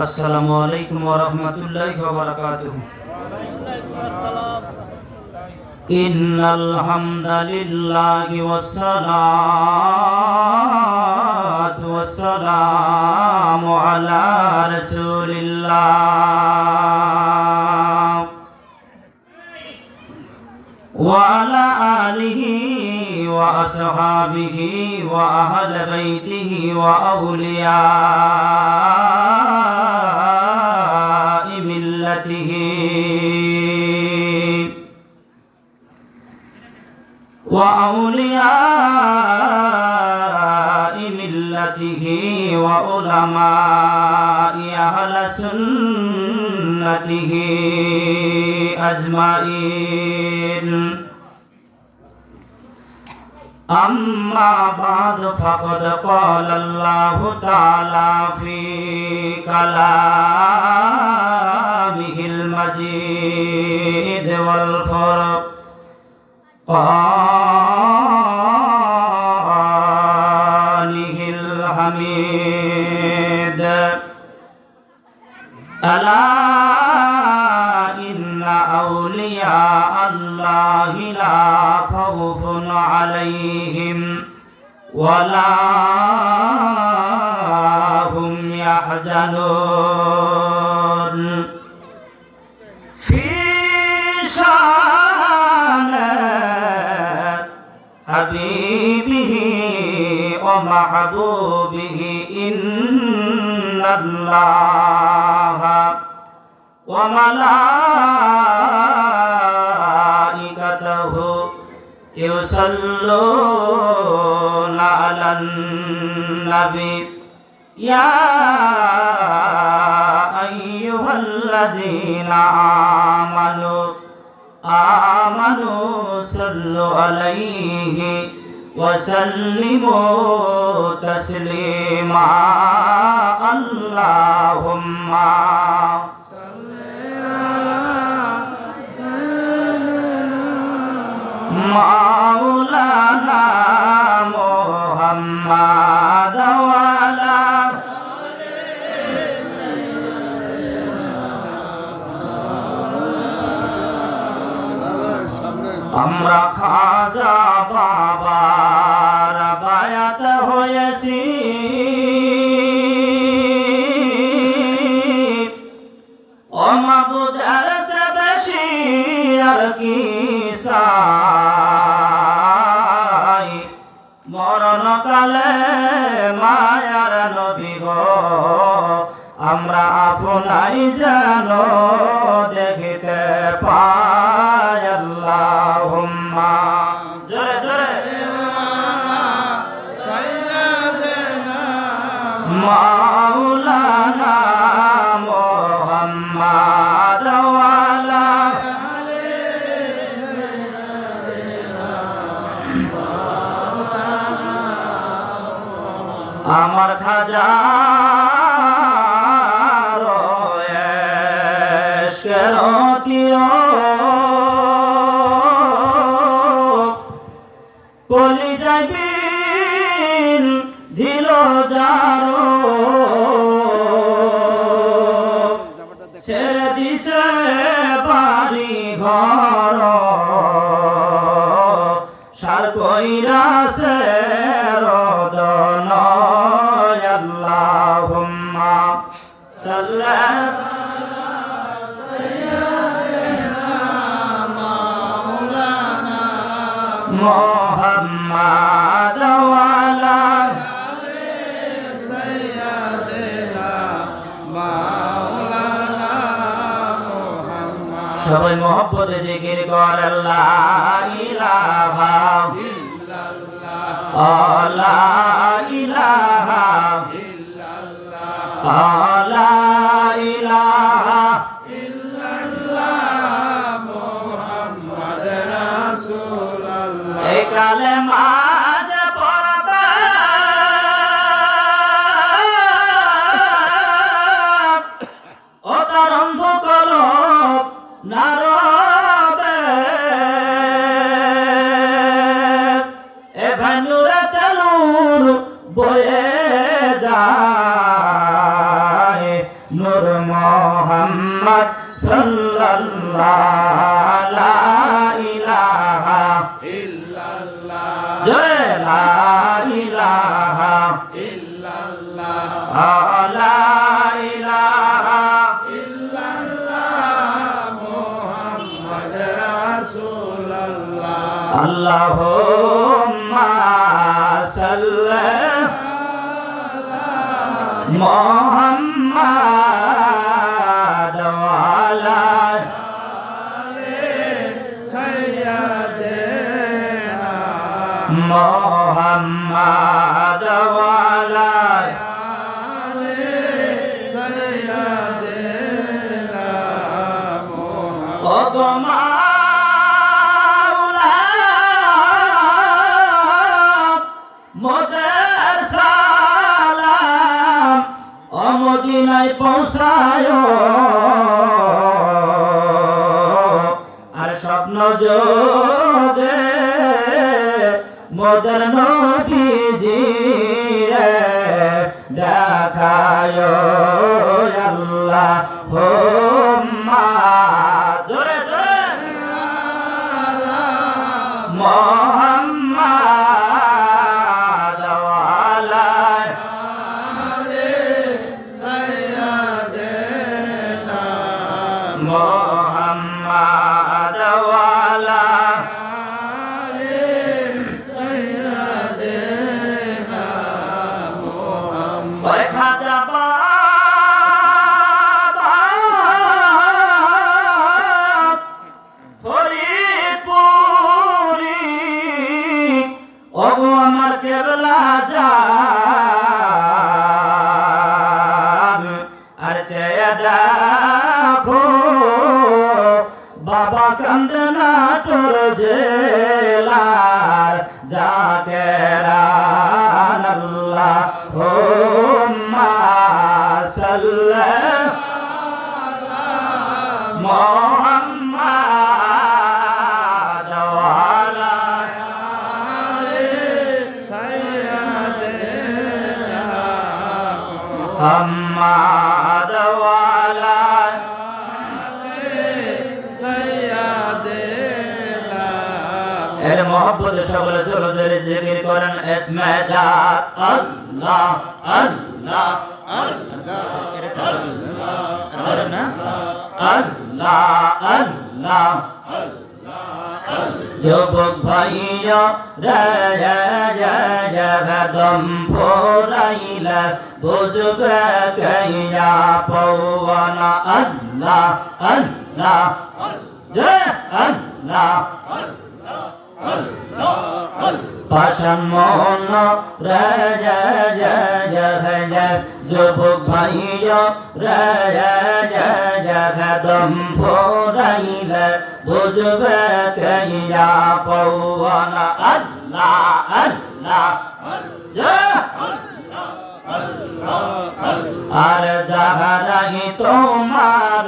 আসসালামু আলাইকুম ওয়া রাহমাতুল্লাহি ওয়া বারাকাতুহু। ইন্নাল হামদালিল্লাহি ওয়াসসালাতু ওয়াসসালামু আলা রাসূলিল্লাহ ওয়া আলা আলিহি ওয়া আসহাবিহি ওয়া আহলি বাইতিহি ওয়া আউলিয়া وأولياء ملته وعلماء أهل سنته أجمعين. أما بعد فقد قال الله تعالى في كلامه المجيد والفرقانه الحميد: ألا إن أولياء الله لا خوف عليهم ولا هم يحزنون. في شان حبيبه ومحبوبه إن الله وملائكته يصلون على النبي يا أيها الذين آمنوا صلوا عليه وسلموا تسليما. اللهم مولانا محمد وعلى আমরা খাজা বাবার বায়াত হয়েছি, ও মাবুদ আর সে বেশি আর কি চাই, মরণকালে মায়ার নবী গো আমরা আপনাই যেন দেখিতে পাই। আল্লাহুম্মা জোরে জোরে মাওলানা মুহাম্মদ ওয়ালা আমার খাজা কলি যাইবিন দিল যারো ছেড়ে দিছে বাড়ি ঘর সার কইরাছে রদন। আল্লাহুম্মা সাল্লি মুহাম্মদ ওয়ালা সাইয়্যিদিনা মাওলানা মুহাম্মদ। সবাই মহব্বতে জিকির করেন লা ইলাহা ইল্লাল্লাহ লা ইলাহা ইল্লাল্লাহ লা ইলাহা কালেমা যে পড়বে ও তার অন্ধ কলব না রবে, বয়ে যায় নূর মোহাম্মদ সাল্লাল্লাহু লা ইলাহা ইল্লাল্লাহ জয় লা ইলাহা ইল্লাল্লাহ লা ইলাহা ইল্লাল্লাহ মুহাম্মদ রাসূলুল্লাহ আল্লাহুম্মা সাল্লি মুহাম্মদ ওয়া আলা সাইয়্যিদিনা মুহাম্মদ ওয়া আলা সাইয়্যিদিনা মুহাম্মদ মোদের সালাম মদিনায় পৌঁছায় আর স্বপ্ন যোগে মোদের নবীজি রে দেখায় আল্লাহ হুম্মা জোরে জোরে মুহাম্মদ ওয়া আলা সাইয়্যিদিনা মুহাম্মদ ওয়া আলা সাইয়্যিদিনা মুহাম্মদ খাজা বাবা ফরিদপুরি ওগো আমার কেবলা জান আর চেয়ে দেখো বাবা কান্দে না তোর জেলার জাকেরান আল্লাহুম্মা সাল্লি মুহাম্মদ ওয়া আলা সাইয়্যিদিনা মুহাম্মদ ওয়া আলা সাইয়্যিদিনা এর মহব্বত সকলে জোরে জোরে জিকির করেন ইসমে জাত আল্লাহ আল্লাহ আল্লাহ এটা আল্লাহ না আল্লাহ আল্লাহ যুবক ভাইয়া দম ফোরাইলা বুঝবে কইয়া পওয়ানা আল্লাহ আল্লাহ জয় আল্লাহ পাশান মন যুবক ভাইয়া দম ফোরাইলে বুঝবে কইয়া পওয়ানা আল্লাহ আল্লাহ আর যাহারাই তোমার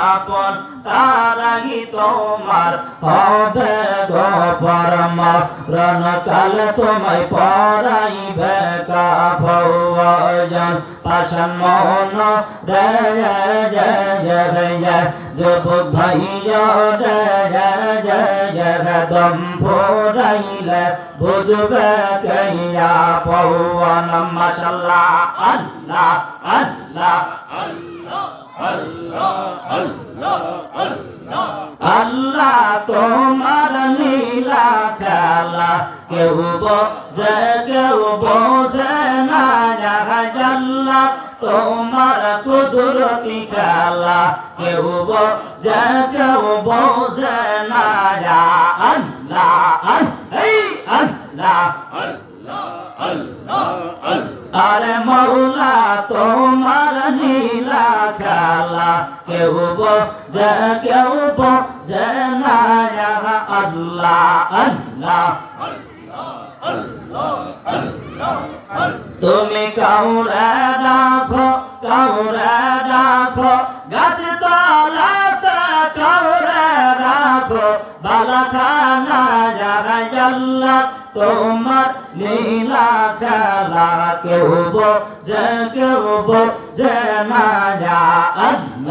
আপন তারাই তোমার হবে গো পরম রণকাল তোমায় পরাইবে কাফওয়াজন পাশান মন যুবক ভাইয়া দম ফোরাইলে বুঝবে কইয়া পওয়ান মাশাআল্লাহ আল্লাহ আল্লাহ আল্লাহ তোমার লীলা খেলা কেউ বোঝে কেউ বোঝে না আল্লাহ তোমার কুদরতি খেলা কেউ বোঝে কেউ বোঝে না আল্লাহ আল্লাহ আরে মৌলা তোমার নীলা খেলা কেউ বোঝে কেউ বোঝে না আল্লাহ আল্লাহ তুমি কাউরে রাখো গাছ তলাতে কাউরে রাখো বালাখানা আল্লাহ তোমার লীলা খেলা কেউ বোঝে না আল্লাহ